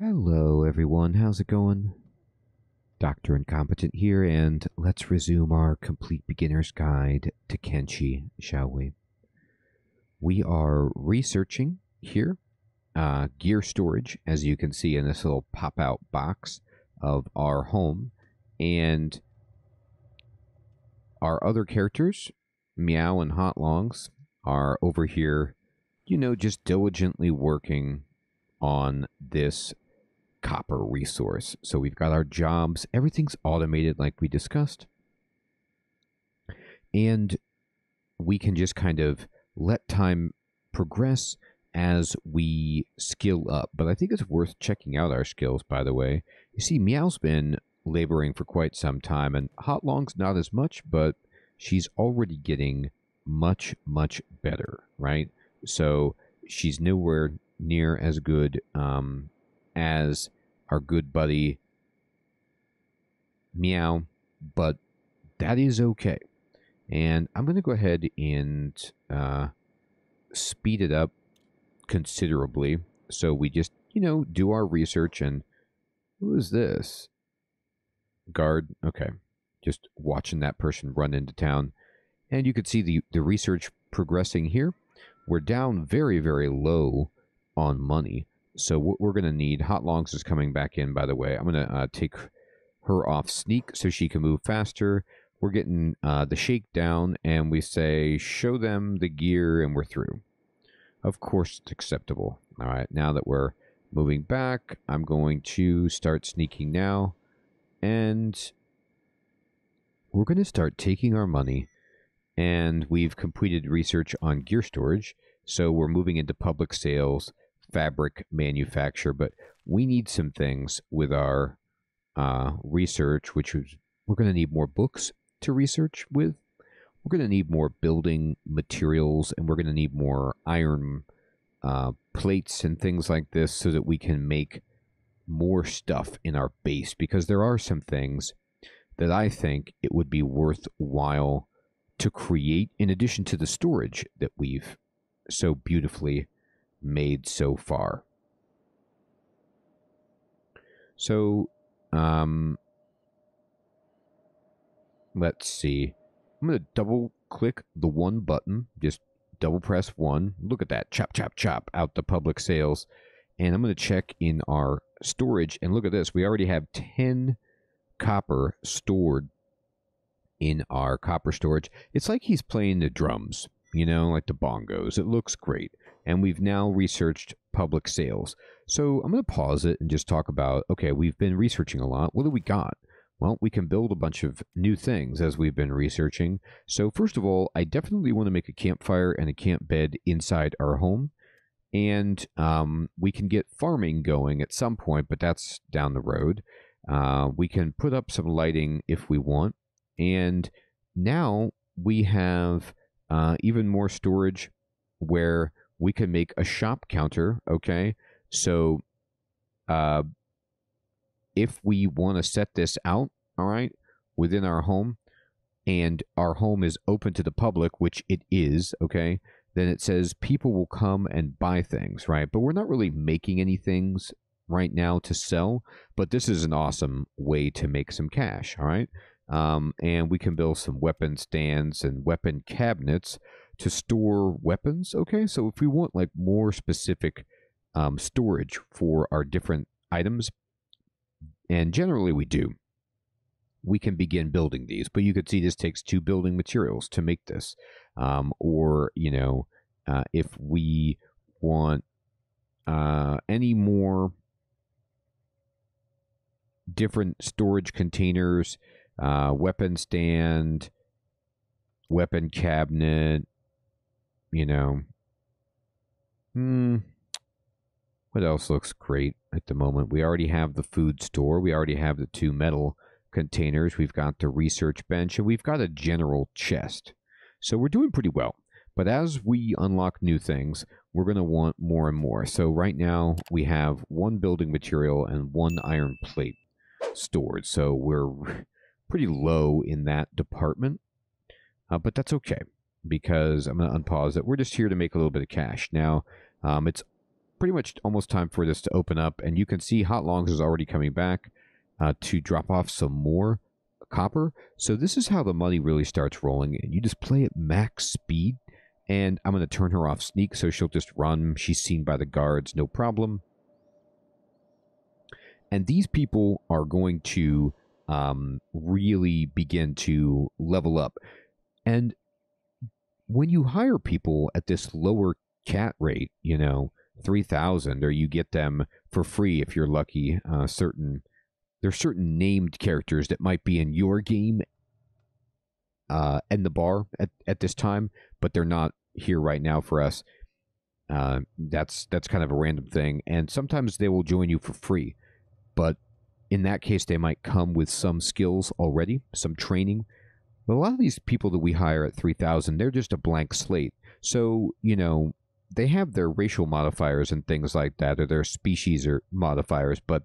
Hello, everyone. How's it going? Dr. Incompetent here, and let's resume our complete beginner's guide to Kenshi, shall we? We are researching here gear storage, as you can see in this little pop-out box of our home, and our other characters, Meow and Hot Longs, are over here, just diligently working on this copper resource. So we've got our jobs, everything's automated like we discussed, and we can just kind of let time progress as we skill up. But I think it's worth checking out our skills, by the way. You see, Meow's been laboring for quite some time, and Hot Long's not as much, but she's already getting much, much better, right? So she's nowhere near as good as our good buddy Meow, but that is okay. And I'm going to go ahead and speed it up considerably. So we just, do our research. And who is this? Guard. Okay. Just watching that person run into town. And you could see the research progressing here. We're down very, very low on money. So what we're going to need, Hot Longs is coming back in, by the way. I'm going to take her off sneak so she can move faster. We're getting the shakedown, and we say, show them the gear, and we're through. Of course, it's acceptable. All right, now that we're moving back, I'm going to start sneaking now. And we're going to start taking our money, and we've completed research on gear storage. So we're moving into public sales, fabric manufacture, but we need some things with our research, which is we're going to need more books to research with. We're going to need more building materials, and we're going to need more iron plates and things like this so that we can make more stuff in our base, because there are some things that I think it would be worthwhile to create in addition to the storage that we've so beautifully made so far. So, let's see. I'm going to double click the one button, just double press one. Look at that, chop, chop, chop, out the public sales. And I'm going to check in our storage, and look at this. We already have 10 copper stored in our copper storage. It's like he's playing the drums, like the bongos. It looks great. And we've now researched public sales. So I'm going to pause it and just talk about, okay, we've been researching a lot. What do we got? Well, we can build a bunch of new things as we've been researching. So first of all, I definitely want to make a campfire and a camp bed inside our home. And we can get farming going at some point, but that's down the road. We can put up some lighting if we want. And now we have even more storage where we can make a shop counter, okay? So if we want to set this out, all right, within our home, and our home is open to the public, which it is, okay, then it says people will come and buy things, right? But we're not really making any things right now to sell, but this is an awesome way to make some cash, all right? And we can build some weapon stands and weapon cabinets to store weapons, okay? So if we want like more specific storage for our different items, and generally we do, we can begin building these. But you could see this takes 2 building materials to make this. Or, if we want any more different storage containers, weapon stand, weapon cabinet, what else looks great at the moment? We already have the food store. We already have the 2 metal containers. We've got the research bench, and we've got a general chest. So we're doing pretty well. But as we unlock new things, we're going to want more and more. So right now we have 1 building material and 1 iron plate stored. So we're pretty low in that department. But that's okay, because I'm going to unpause it. We're just here to make a little bit of cash. Now, it's pretty much almost time for this to open up, and you can see Hot Longs is already coming back to drop off some more copper. So this is how the money really starts rolling, and you just play at max speed. And I'm going to turn her off sneak, so she'll just run. She's seen by the guards, no problem. And these people are going to really begin to level up. And when you hire people at this lower cat rate, 3,000, or you get them for free if you're lucky, there's certain named characters that might be in your game and the bar at this time, but they're not here right now for us. That's kind of a random thing, and sometimes they will join you for free, but in that case they might come with some skills already, some training. But a lot of these people that we hire at 3,000, they're just a blank slate. So, they have their racial modifiers and things like that, or their species or modifiers, but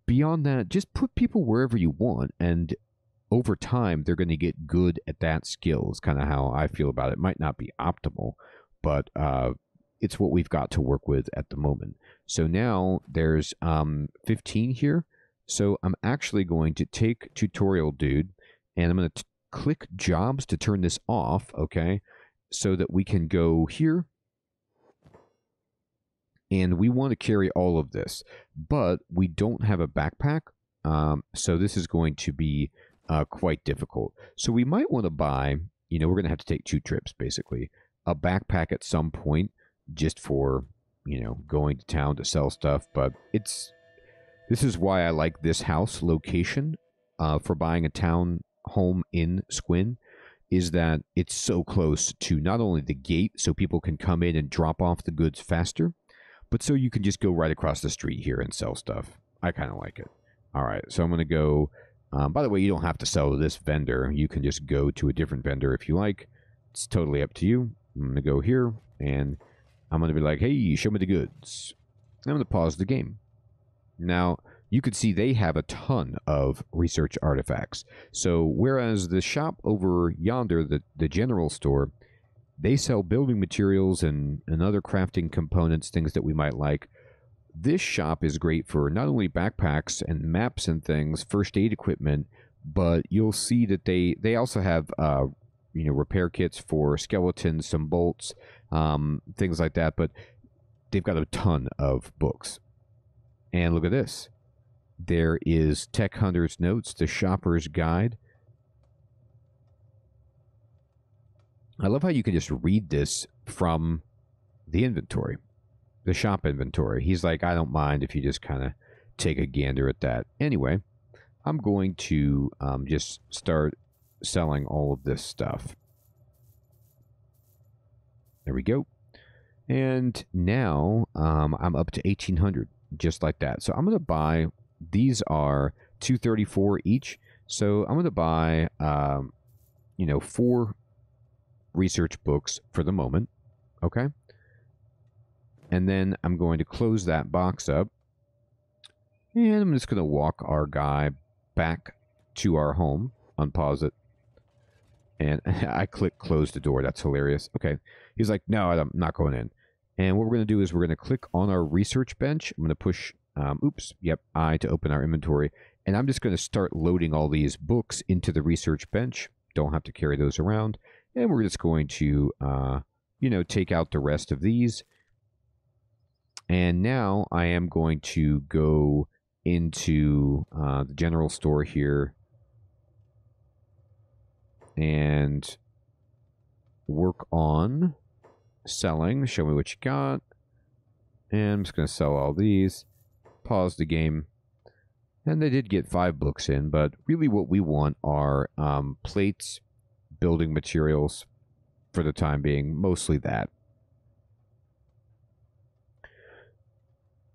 beyond that, just put people wherever you want, and over time, they're going to get good at that skill is kind of how I feel about it. Might not be optimal, but it's what we've got to work with at the moment. So now there's 15 here. So I'm actually going to take Tutorial Dude, and I'm going to click Jobs to turn this off, okay, so that we can go here. And we want to carry all of this, but we don't have a backpack, so this is going to be quite difficult. So we might want to buy, we're going to have to take 2 trips, basically. A backpack at some point, just for, going to town to sell stuff. But this is why I like this house location for buying a town home in Squin, is that it's so close to not only the gate, so people can come in and drop off the goods faster, but so you can just go right across the street here and sell stuff. I kind of like it. All right, so I'm going to go. By the way, you don't have to sell to this vendor. You can just go to a different vendor if you like. It's totally up to you. I'm going to go here, and I'm going to be like, hey, show me the goods. I'm going to pause the game. Now, you can see they have a ton of research artifacts. So whereas the shop over yonder, the general store, they sell building materials and other crafting components, things that we might like. This shop is great for not only backpacks and maps and things, first aid equipment, but you'll see that they also have repair kits for skeletons, some bolts, things like that. But they've got a ton of books. And look at this. There is Tech Hunter's Notes, the Shopper's Guide. I love how you can just read this from the inventory, the shop inventory. He's like, I don't mind if you just kind of take a gander at that. Anyway, I'm going to just start selling all of this stuff. There we go. And now I'm up to 1,800, just like that. So I'm going to buy, these are $234 each. So I'm going to buy, 4 research books for the moment, okay? And then I'm going to close that box up, and I'm just going to walk our guy back to our home, unpause it, and I click close the door. That's hilarious. Okay, he's like, no, I'm not going in. And what we're going to do is we're going to click on our research bench. I'm going to push, I to open our inventory, and I'm just going to start loading all these books into the research bench. Don't have to carry those around. And we're just going to, take out the rest of these. And now I am going to go into the general store here and work on selling. Show me what you got. And I'm just going to sell all these. Pause the game. And they did get 5 books in, but really what we want are plates, building materials for the time being, mostly that.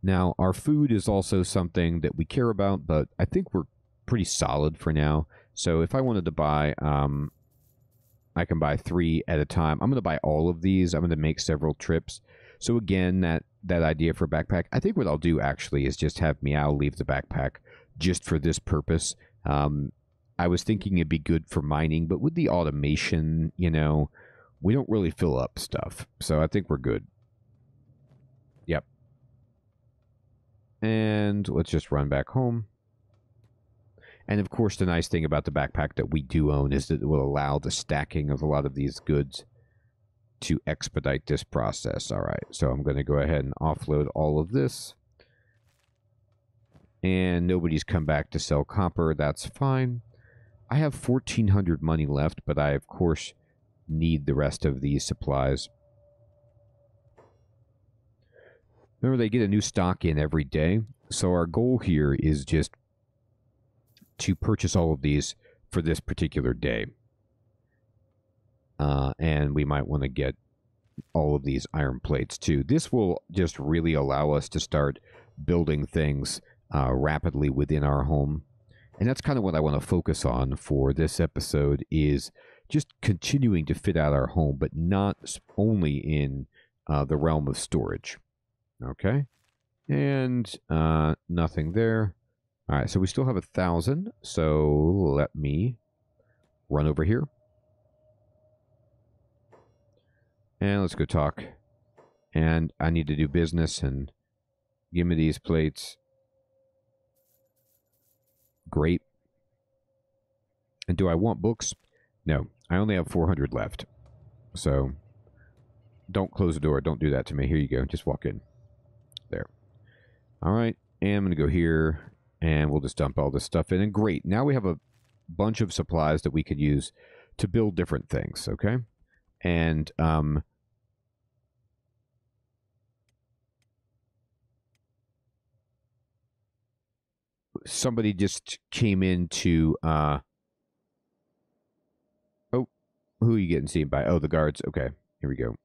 Now, our food is also something that we care about, but I think we're pretty solid for now. So if I wanted to buy, I can buy 3 at a time. I'm going to buy all of these. I'm going to make several trips. So again, that idea for backpack, I think what I'll do actually is just have Meow leave the backpack just for this purpose. I was thinking it'd be good for mining, but with the automation, we don't really fill up stuff. So I think we're good. Yep. And let's just run back home. And of course, the nice thing about the backpack that we do own is that it will allow the stacking of a lot of these goods to expedite this process. All right, so I'm going to go ahead and offload all of this. And nobody's come back to sell copper. That's fine. I have 1,400 money left, but I, of course, need the rest of these supplies. Remember, they get a new stock in every day. So our goal here is just to purchase all of these for this particular day. And we might want to get all of these iron plates too. This will just really allow us to start building things rapidly within our home. And that's kind of what I want to focus on for this episode, is just continuing to fit out our home, but not only in the realm of storage. Okay. And nothing there. All right, so we still have 1,000. So let me run over here. And let's go talk. And I need to do business, and give me these plates. Great. And do I want books? No, I only have 400 left. So don't close the door. Don't do that to me. Here you go. Just walk in. There. All right. And I'm going to go here, and we'll just dump all this stuff in. And great. Now we have a bunch of supplies that we could use to build different things. Okay. And somebody just came into oh, who are you getting seen by? Oh, the guards. Okay, here we go.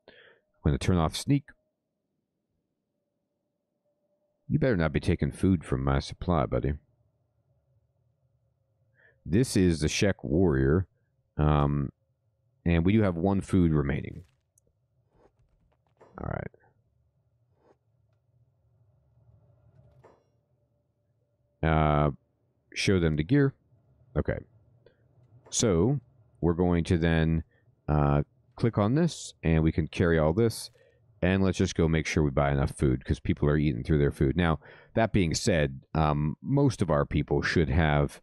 I'm going to turn off sneak. You better not be taking food from my supply, buddy. This is the Shek warrior, and we do have one food remaining. All right. Show them the gear. Okay. So we're going to then click on this, and we can carry all this. And let's just go make sure we buy enough food, because people are eating through their food. Now, that being said, most of our people should have...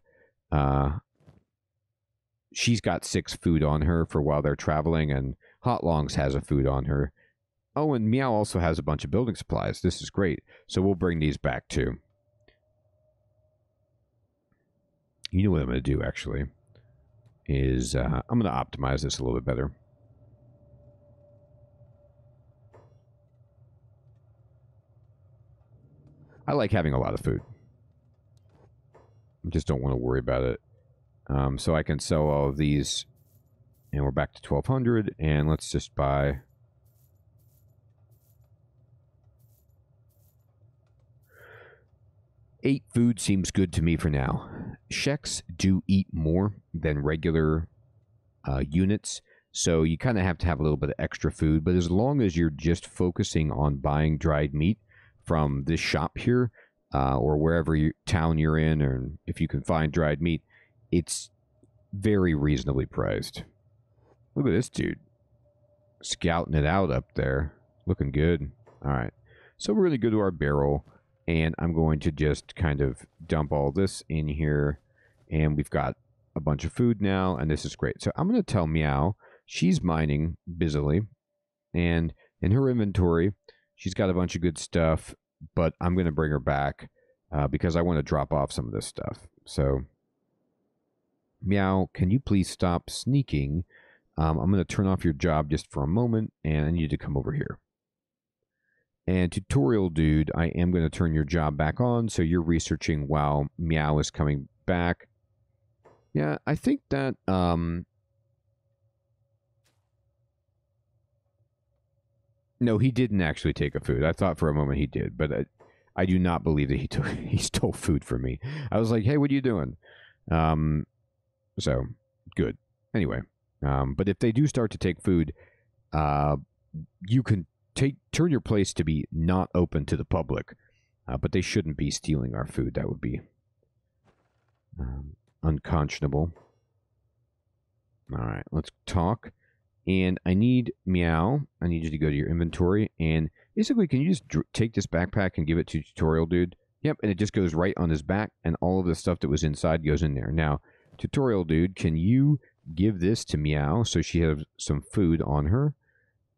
she's got 6 food on her for while they're traveling, and Hot Longs has a food on her. Oh, and Meow also has a bunch of building supplies. This is great. So we'll bring these back, too. You know what I'm going to do, actually, is I'm going to optimize this a little bit better. I like having a lot of food. I just don't want to worry about it. So I can sell all of these, and we're back to 1,200, and let's just buy... Eight food seems good to me for now. Sheks do eat more than regular units, so you kind of have to have a little bit of extra food, but as long as you're just focusing on buying dried meat from this shop here, or wherever town you're in, or if you can find dried meat, it's very reasonably priced. Look at this dude. Scouting it out up there. Looking good. All right. So we're going to go to our barrel, and I'm going to just kind of dump all this in here, and we've got a bunch of food now, and this is great. So I'm going to tell Meow, she's mining busily, and in her inventory, she's got a bunch of good stuff, but I'm going to bring her back because I want to drop off some of this stuff. So, Meow, can you please stop sneaking? I'm going to turn off your job just for a moment, and I need you to come over here. And Tutorial Dude, I am going to turn your job back on, so you're researching while Meow is coming back. Yeah, I think that... No, he didn't actually take a food. I thought for a moment he did, but I do not believe that he stole food from me. I was like, hey, what are you doing? So, good. Anyway, but if they do start to take food, you can turn your place to be not open to the public, but they shouldn't be stealing our food. That would be unconscionable. All right, let's talk. And I need Meow. I need you to go to your inventory. And basically, can you just take this backpack and give it to Tutorial Dude? Yep, and it just goes right on his back, and all of the stuff that was inside goes in there. Now, Tutorial Dude, can you give this to Meow so she has some food on her?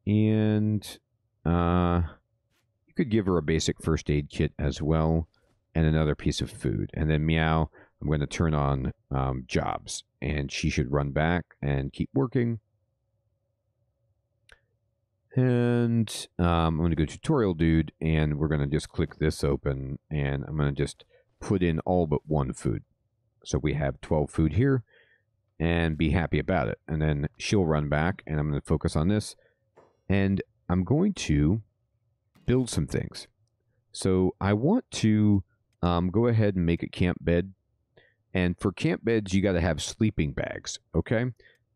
And you could give her a basic first aid kit as well, and another piece of food. And then Meow, I'm going to turn on jobs, and she should run back and keep working. And I'm going to go Tutorial Dude, and we're going to just click this open, and I'm going to just put in all but one food. So we have 12 food here, and be happy about it. And then she'll run back, and I'm going to focus on this. And I'm going to build some things. So I want to go ahead and make a camp bed. And for camp beds, you got to have sleeping bags, okay?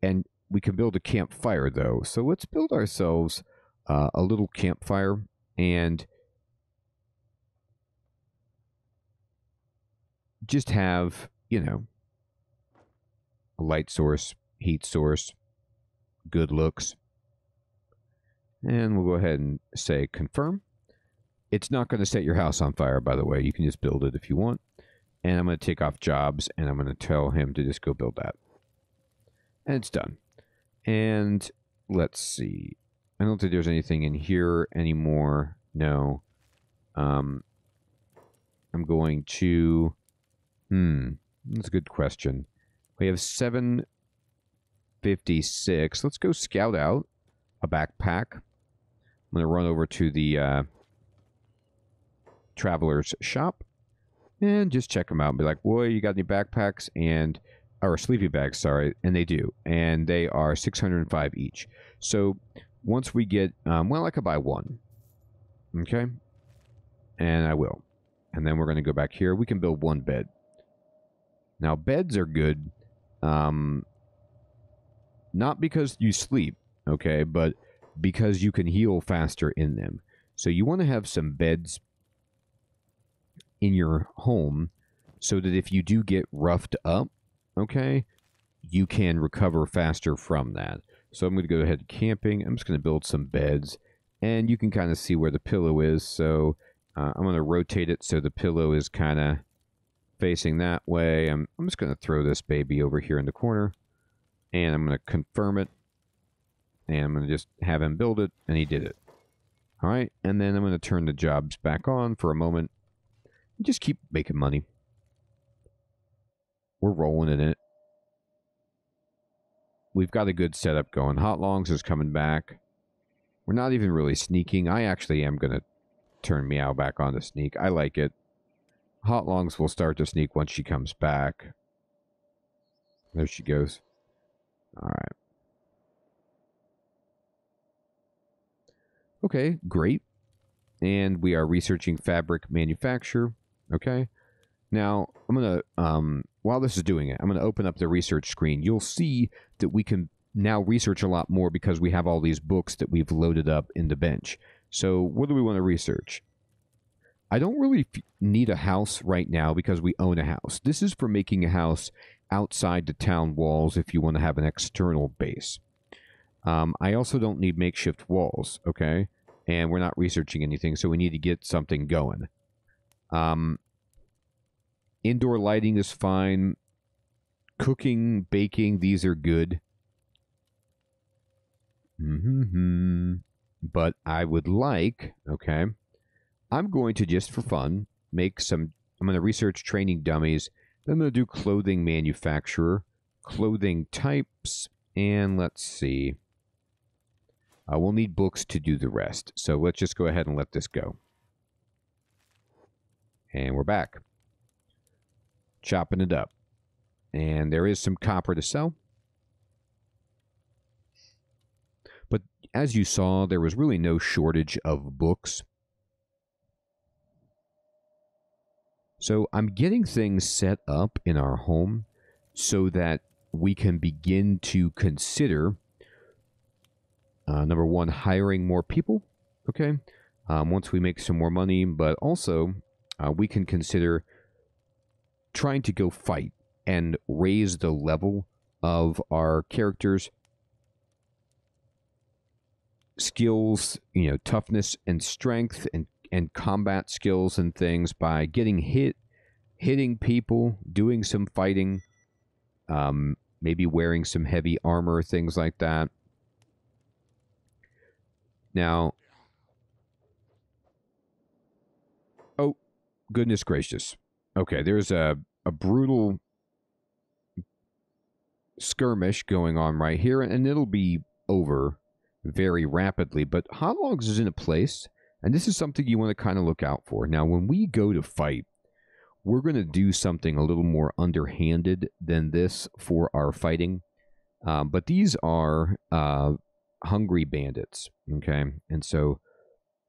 And we can build a campfire, though. So let's build ourselves a little campfire and just have, you know, a light source, heat source, good looks. And we'll go ahead and say confirm. It's not going to set your house on fire, by the way. You can just build it if you want. And I'm going to take off jobs, and I'm going to tell him to just go build that. And it's done. And let's see. I don't think there's anything in here anymore. No. I'm going to... that's a good question. We have 756. Let's go scout out a backpack. I'm going to run over to the traveler's shop and just check them out and be like, boy, you got any backpacks? And... or sleeping bags, sorry, and they do. And they are 605 each. So once we get, well, I could buy one. Okay? And I will. And then we're going to go back here. We can build one bed. Now, beds are good, not because you sleep, okay, but because you can heal faster in them. So you want to have some beds in your home so that if you do get roughed up, okay, you can recover faster from that. So I'm going to go ahead camping. I'm just going to build some beds, and you can kind of see where the pillow is. So I'm going to rotate it so the pillow is kind of facing that way. I'm just going to throw this baby over here in the corner, and I'm going to confirm it, and I'm going to just have him build it, and he did it. All right, and then I'm going to turn the jobs back on for a moment. Just keep making money. We're rolling in it. We've got a good setup going. Hot Longs is coming back. We're not even really sneaking. I actually am going to turn Meow back on to sneak. I like it. Hot Longs will start to sneak once she comes back. There she goes. All right. Okay, great. And we are researching fabric manufacture. Okay. Now, I'm going to, while this is doing it, I'm going to open up the research screen. You'll see that we can now research a lot more because we have all these books that we've loaded up in the bench. So what do we want to research? I don't really need a house right now because we own a house. This is for making a house outside the town walls if you want to have an external base. I also don't need makeshift walls, okay? And we're not researching anything, so we need to get something going. Indoor lighting is fine. Cooking, baking, these are good. But I would like, okay, I'm going to, just for fun, make some, I'm going to research training dummies. Then I'm going to do clothing manufacturer, clothing types, and let's see. We'll need books to do the rest. So let's just go ahead and let this go. And we're back. Chopping it up. And there is some copper to sell. But as you saw, there was really no shortage of books. So I'm getting things set up in our home so that we can begin to consider, number one, hiring more people, okay, once we make some more money, but also we can consider trying to go fight and raise the level of our characters skills, toughness and strength and combat skills and things by getting hit, hitting people, doing some fighting, maybe wearing some heavy armor, things like that. Now, oh, goodness gracious. Okay, there's a brutal skirmish going on right here, and it'll be over very rapidly. But Hot Logs is in a place, and this is something you want to kind of look out for. Now, when we go to fight, we're going to do something a little more underhanded than this for our fighting. But these are hungry bandits, okay? And so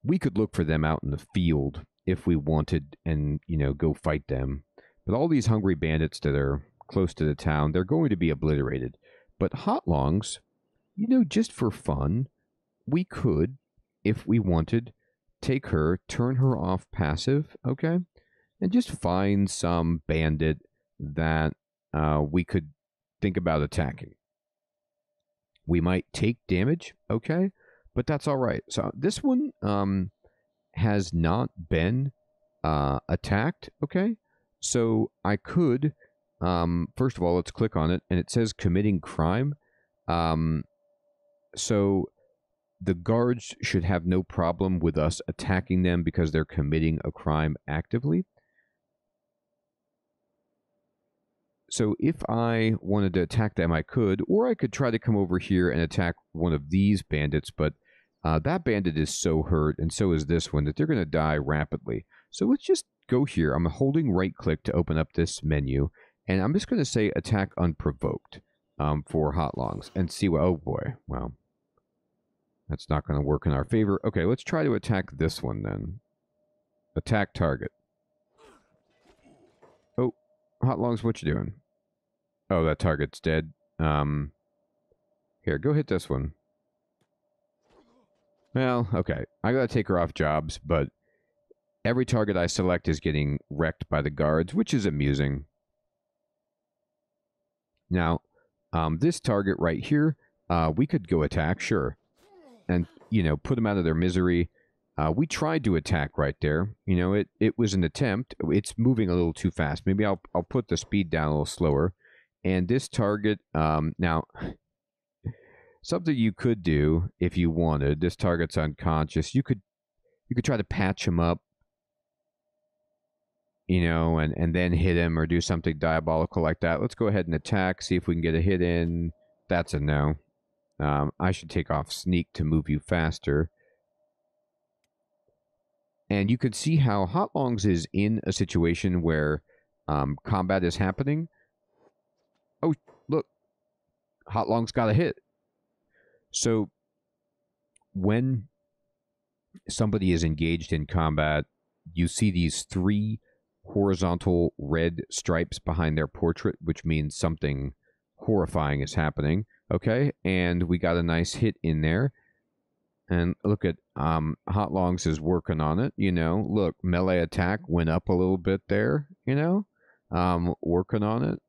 we could look for them out in the field if we wanted and, go fight them. But all these hungry bandits that are close to the town, they're going to be obliterated. But Hot Longs, just for fun, we could, if we wanted, take her, turn her off passive, okay? And just find some bandit that we could think about attacking. We might take damage, okay? But that's all right. So this one has not been attacked, okay? So I could, first of all, let's click on it, and it says committing crime. So the guards should have no problem with us attacking them because they're committing a crime actively. So if I wanted to attack them, I could, or I could try to come over here and attack one of these bandits, but that bandit is so hurt, and so is this one, that they're going to die rapidly. So let's just go here. I'm holding right-click to open up this menu, and I'm just going to say attack unprovoked for Hot Longs, and see what... Oh, boy. Well, that's not going to work in our favor. Okay, let's try to attack this one, then. Attack target. Oh, Hot Longs, what you doing? Oh, that target's dead. Here, go hit this one. Well, okay. I gotta take her off jobs, but every target I select is getting wrecked by the guards, which is amusing. Now, this target right here, we could go attack, sure. And, put them out of their misery. We tried to attack right there. It was an attempt. It's moving a little too fast. Maybe I'll put the speed down a little slower. And this target, now, something you could do if you wanted. This target's unconscious. You could try to patch him up, and then hit him or do something diabolical like that. Let's go ahead and attack. See if we can get a hit in. That's a no. I should take off sneak to move you faster. And you can see how Hot Longs is in a situation where combat is happening. Oh, look. Hot Longs got a hit. So, when somebody is engaged in combat, you see these 3 horizontal red stripes behind their portrait, which means something horrifying is happening. Okay, and we got a nice hit in there. And look at Hot Longs is working on it, Look, melee attack went up a little bit there, working on it.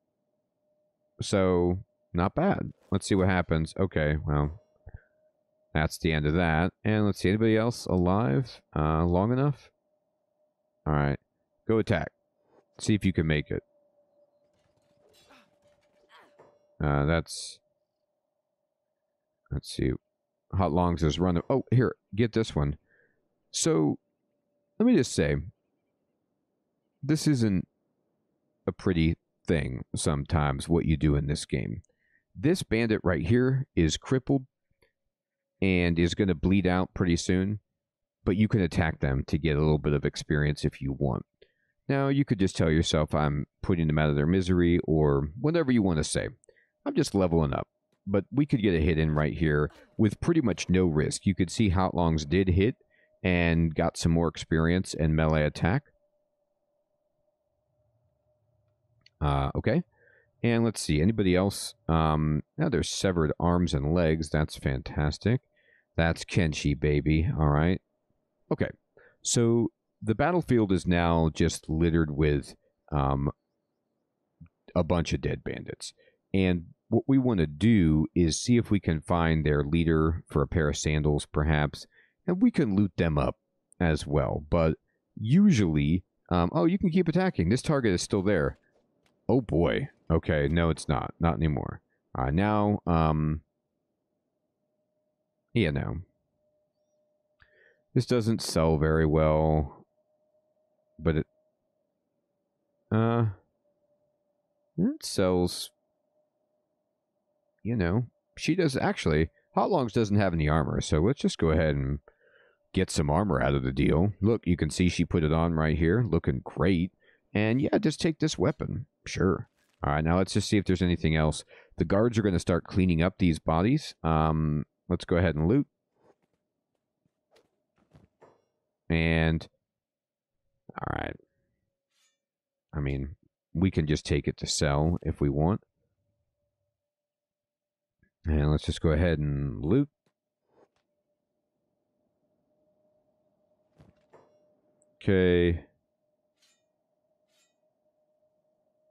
So, not bad. Let's see what happens. Okay, well, that's the end of that. And let's see, anybody else alive long enough? All right, go attack. See if you can make it. Let's see. Hot Longs is running. Oh, here, get this one. So, let me just say, this isn't a pretty thing sometimes, what you do in this game. This bandit right here is crippled and is going to bleed out pretty soon, but you can attack them to get a little bit of experience if you want. Now, you could just tell yourself I'm putting them out of their misery or whatever you want to say. I'm just leveling up. But we could get a hit in right here with pretty much no risk. You could see Hot Longs did hit and got some more experience in melee attack. Okay. And let's see, anybody else? Now there's severed arms and legs. That's fantastic. That's Kenshi, baby. All right. Okay. So the battlefield is now just littered with a bunch of dead bandits. And what we want to do is see if we can find their leader for a pair of sandals, perhaps, and we can loot them up as well. But usually, oh, you can keep attacking. This target is still there. Oh boy. Okay, no, it's not. Not anymore. All right, now, yeah, no. This doesn't sell very well, but it sells, you know, she does actually. Hot Longs doesn't have any armor, so let's just go ahead and get some armor out of the deal. Look, you can see she put it on right here, looking great. And yeah, just take this weapon. Sure. All right, now let's just see if there's anything else. The guards are going to start cleaning up these bodies. Let's go ahead and loot. And, all right. I mean, we can just take it to sell if we want. And let's just go ahead and loot. Okay.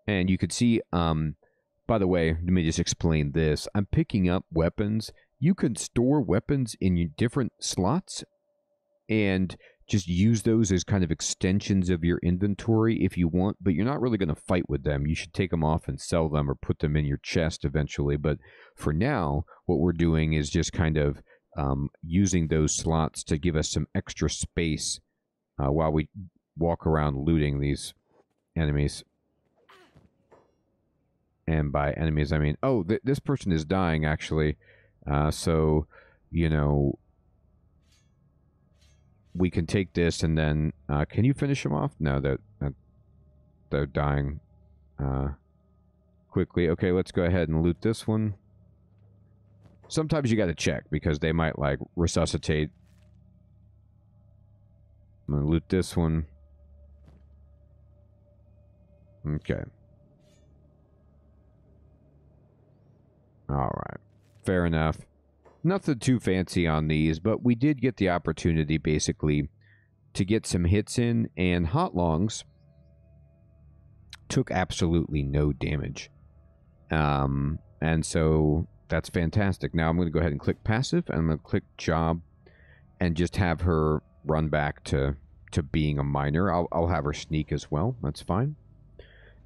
And you could see, by the way, let me just explain this. I'm picking up weapons. You can store weapons in your different slots and just use those as kind of extensions of your inventory if you want, but you're not really going to fight with them. You should take them off and sell them or put them in your chest eventually. But for now, what we're doing is just kind of using those slots to give us some extra space while we walk around looting these enemies. And by enemies, I mean, oh, this person is dying, actually. So, you know, we can take this and then... can you finish them off? No, they're dying quickly. Okay, let's go ahead and loot this one. Sometimes you got to check because they might, like, resuscitate. I'm going to loot this one. Okay. Alright. Fair enough. Nothing too fancy on these, but we did get the opportunity, basically, to get some hits in, and Hot Longs took absolutely no damage. And so that's fantastic. Now I'm going to go ahead and click passive, and I'm going to click job, and just have her run back to being a miner. I'll have her sneak as well. That's fine.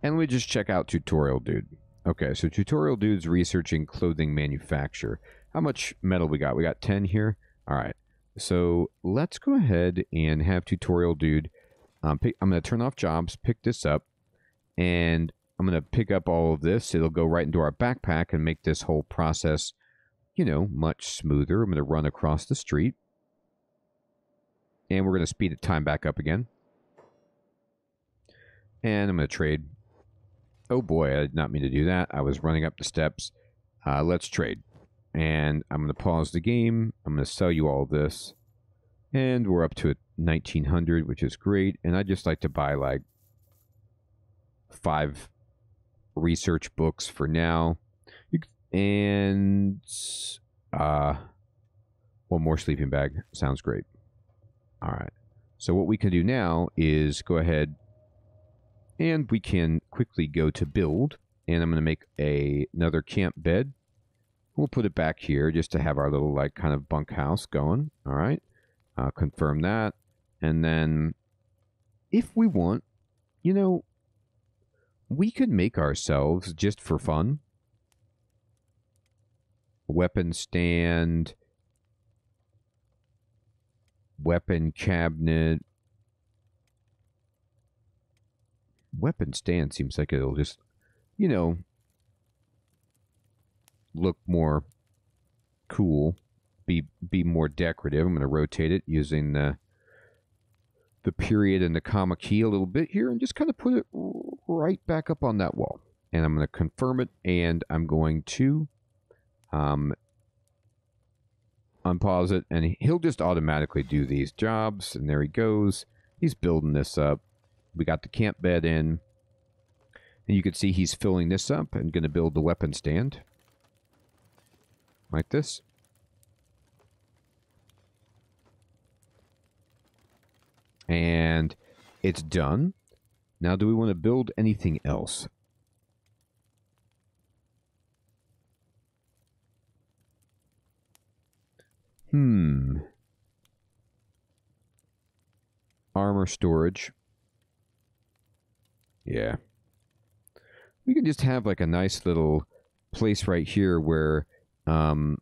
And let me just check out Tutorial Dude. Okay, so Tutorial Dude's researching clothing manufacture. How much metal we got? We got 10 here. All right. So let's go ahead and have Tutorial Dude. I'm going to turn off jobs, pick this up, and I'm going to pick up all of this. It'll go right into our backpack and make this whole process, you know, much smoother. I'm going to run across the street. And we're going to speed the time back up again. And I'm going to trade. Oh boy, I did not mean to do that. I was running up the steps. Let's trade. And I'm going to pause the game. I'm going to sell you all this. And we're up to 1900, which is great. And I'd just like to buy like 5 research books for now. And one more sleeping bag. Sounds great. All right. So what we can do now is go ahead and we can quickly go to build. And I'm going to make another camp bed. We'll put it back here just to have our little like kind of bunkhouse going. All right. Confirm that. And then if we want, you know, we could make ourselves just for fun a weapon stand, weapon cabinet. Weapon stand seems like it'll just, you know, look more cool, be more decorative. I'm going to rotate it using the period and the comma key a little bit here and just kind of put it right back up on that wall. And I'm going to confirm it, and I'm going to unpause it, and he'll just automatically do these jobs, and there he goes. He's building this up. We got the camp bed in, and you can see he's filling this up and going to build the weapon stand like this. And it's done. Now, do we want to build anything else? Armor storage. Yeah. We can just have like a nice little place right here where, here,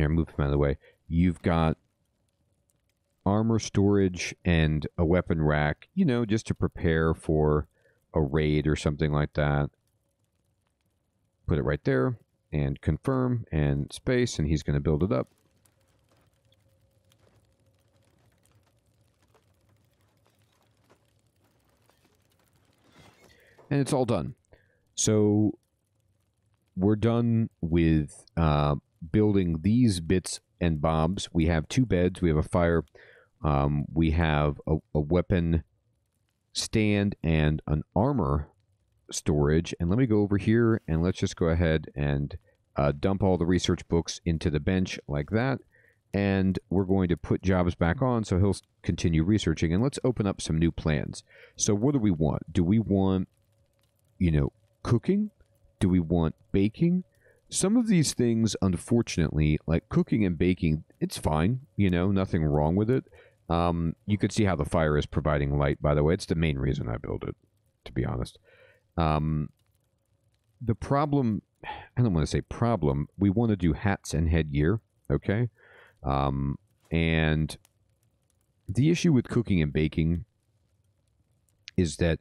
move him out of the way. You've got armor storage and a weapon rack, you know, just to prepare for a raid or something like that. Put it right there and confirm and space, and he's going to build it up. And it's all done. So we're done with building these bits and bobs. We have 2 beds. We have a fire. We have a weapon stand and an armor storage. And let me go over here and let's just go ahead and dump all the research books into the bench like that. And we're going to put jobs back on so he'll continue researching. And let's open up some new plans. So what do we want? Do we want, you know, cooking? Do we want baking? Some of these things, unfortunately, like cooking and baking, it's fine. You know, nothing wrong with it. You could see how the fire is providing light, by the way. It's the main reason I built it, to be honest. The problem, I don't want to say problem, we want to do hats and headgear, okay? And the issue with cooking and baking is that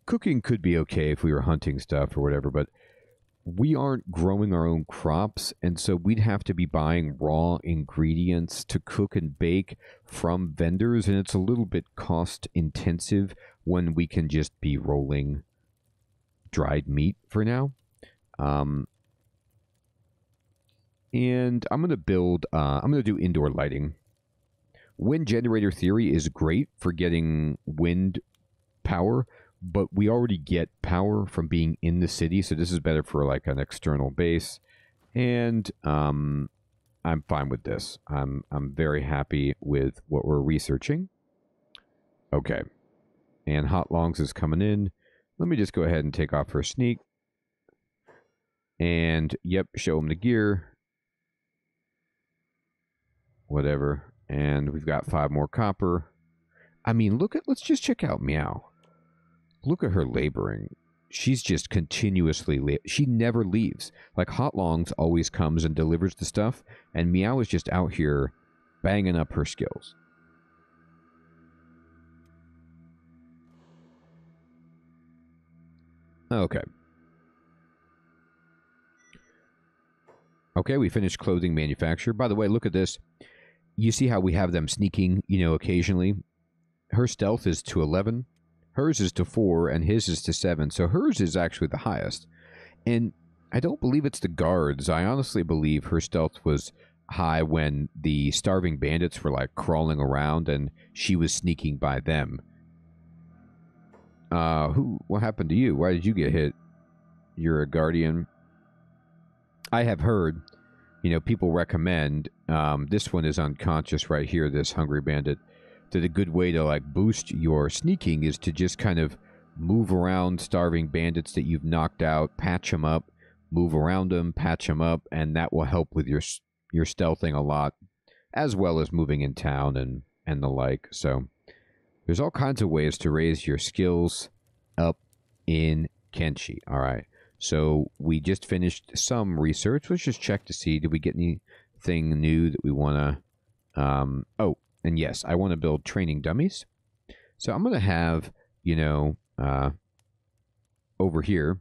cooking could be okay if we were hunting stuff or whatever, but we aren't growing our own crops, and so we'd have to be buying raw ingredients to cook and bake from vendors, and it's a little bit cost intensive when we can just be rolling dried meat for now. And I'm going to build, I'm going to do indoor lighting. Wind generator theory is great for getting wind power, but we already get power from being in the city, so this is better for like an external base. And I'm fine with this. I'm very happy with what we're researching. Okay. And Hot Longs is coming in. Let me just go ahead and take off her sneak. And yep, show him the gear. Whatever. And we've got 5 more copper. I mean, let's just check out Meow. Look at her laboring. She's just continuously... She never leaves. Like, Hot Longs always comes and delivers the stuff, and Meow is just out here banging up her skills. Okay. Okay, we finished clothing manufacture. By the way, look at this. You see how we have them sneaking, you know, occasionally? Her stealth is to 11. Hers is to 4, and his is to 7. So hers is actually the highest. And I don't believe it's the guards. I honestly believe her stealth was high when the starving bandits were, like, crawling around, and she was sneaking by them. What happened to you? Why did you get hit? You're a guardian. I have heard, you know, people recommend, this one is unconscious right here, this hungry bandit, that a good way to, like, boost your sneaking is to just kind of move around starving bandits that you've knocked out, patch them up, move around them, patch them up, and that will help with your stealthing a lot, as well as moving in town and the like. So there's all kinds of ways to raise your skills up in Kenshi. All right. So we just finished some research. Let's just check to see, did we get anything new that we want to... oh, and yes, I want to build training dummies. So I'm going to have, you know, over here,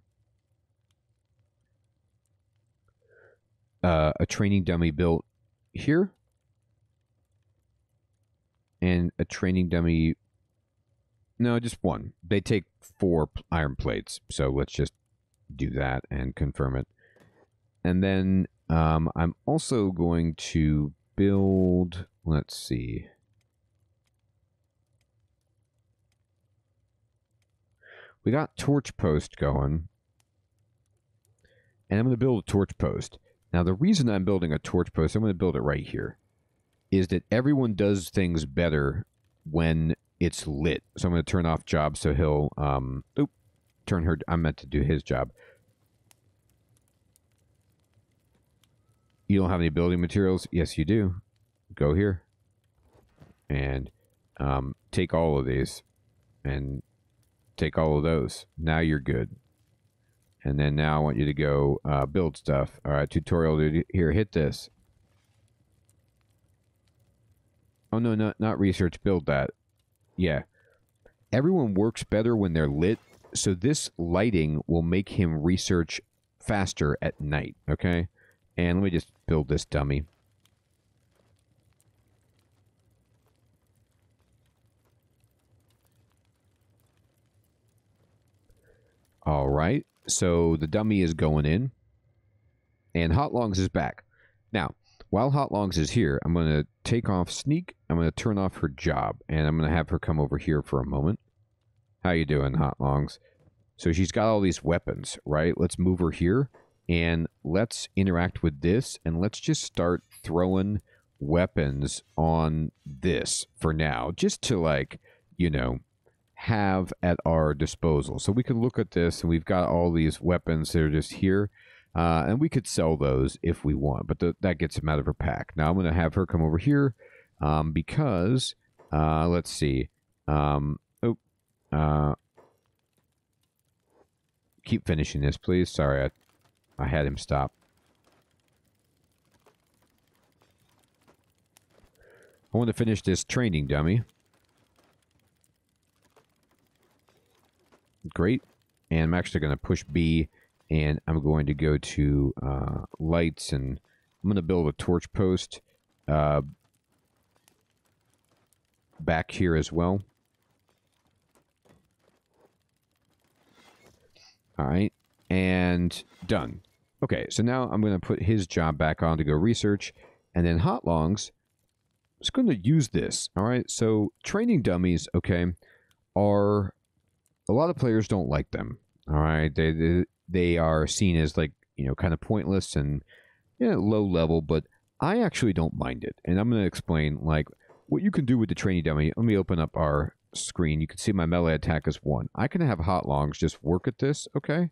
a training dummy built here. And a training dummy... No, just one. They take 4 iron plates. So let's just do that and confirm it. And then I'm also going to build... Let's see. We got torch post going. And I'm going to build a torch post. Now, the reason I'm building a torch post, I'm going to build it right here, is that everyone does things better when it's lit. So I'm going to turn off jobs so he'll... turn her... I meant to do his job. You don't have any building materials? Yes, you do. Go here. And take all of these. And take all of those. Now you're good. And then now I want you to go build stuff. All right, tutorial. Here, hit this. Oh, no, not research. Build that. Yeah. Everyone works better when they're lit. So this lighting will make him research faster at night. Okay? And let me just build this dummy. All right. So the dummy is going in. And Hot Longs is back. Now, while Hot Longs is here, I'm going to take off Sneak. I'm going to turn off her job. And I'm going to have her come over here for a moment. How you doing, Hot Longs? So she's got all these weapons, right? Let's move her here. And let's interact with this. And let's just start throwing weapons on this for now. Just to, like, you know, have at our disposal. So we can look at this. And we've got all these weapons that are just here. And we could sell those if we want, but that gets them out of her pack. Now I'm going to have her come over here because, let's see. Keep finishing this, please. Sorry, I had him stop. I want to finish this training dummy. Great. And I'm actually going to push B. And I'm going to go to lights, and I'm going to build a torch post back here as well. All right, and done. Okay, so now I'm going to put his job back on to go research, and then Hot Longs is going to use this. All right, so training dummies, okay, are a lot of players don't like them. All right, they are seen as, like, you know, kind of pointless and, yeah, low level, but I actually don't mind it. And I'm going to explain, like, what you can do with the training dummy. Let me open up our screen. You can see my melee attack is 1. I can have Hot Longs just work at this, okay?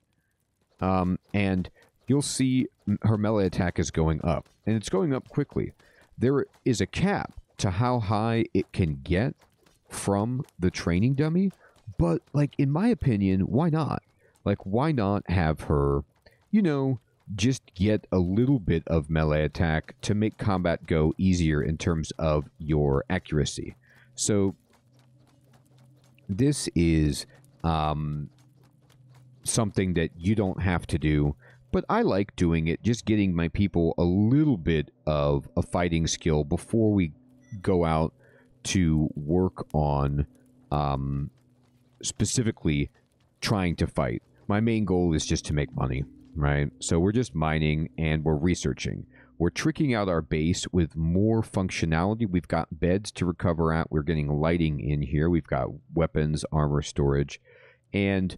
And you'll see her melee attack is going up. And it's going up quickly. There is a cap to how high it can get from the training dummy. But, like, in my opinion, why not? Like, why not have her, you know, just get a little bit of melee attack to make combat go easier in terms of your accuracy. So, this is something that you don't have to do, but I like doing it, just getting my people a little bit of a fighting skill before we go out to work on specifically trying to fight. My main goal is just to make money, right? So we're just mining and we're researching. We're tricking out our base with more functionality. We've got beds to recover at. We're getting lighting in here. We've got weapons, armor storage. And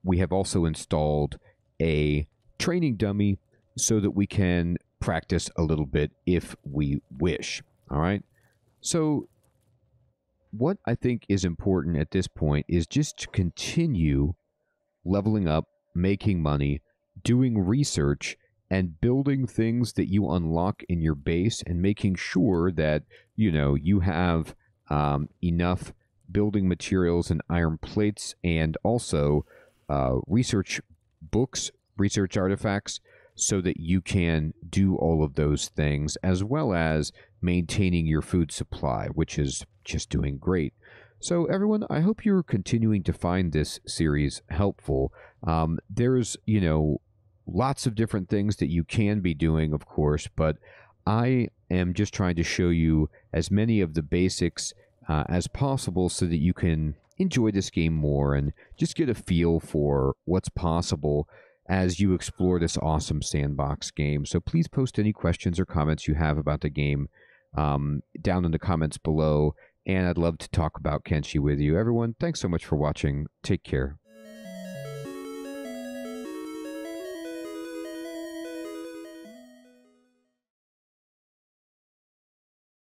we have also installed a training dummy so that we can practice a little bit if we wish. All right? So what I think is important at this point is just to continue leveling up, making money, doing research, and building things that you unlock in your base, and making sure that, you know, you have enough building materials and iron plates, and also research books, research artifacts, so that you can do all of those things, as well as maintaining your food supply, which is just doing great. So everyone, I hope you're continuing to find this series helpful. There's, you know, lots of different things that you can be doing, of course, but I am just trying to show you as many of the basics as possible so that you can enjoy this game more and just get a feel for what's possible as you explore this awesome sandbox game. So please post any questions or comments you have about the game down in the comments below, and I'd love to talk about Kenshi with you. Everyone, thanks so much for watching. Take care.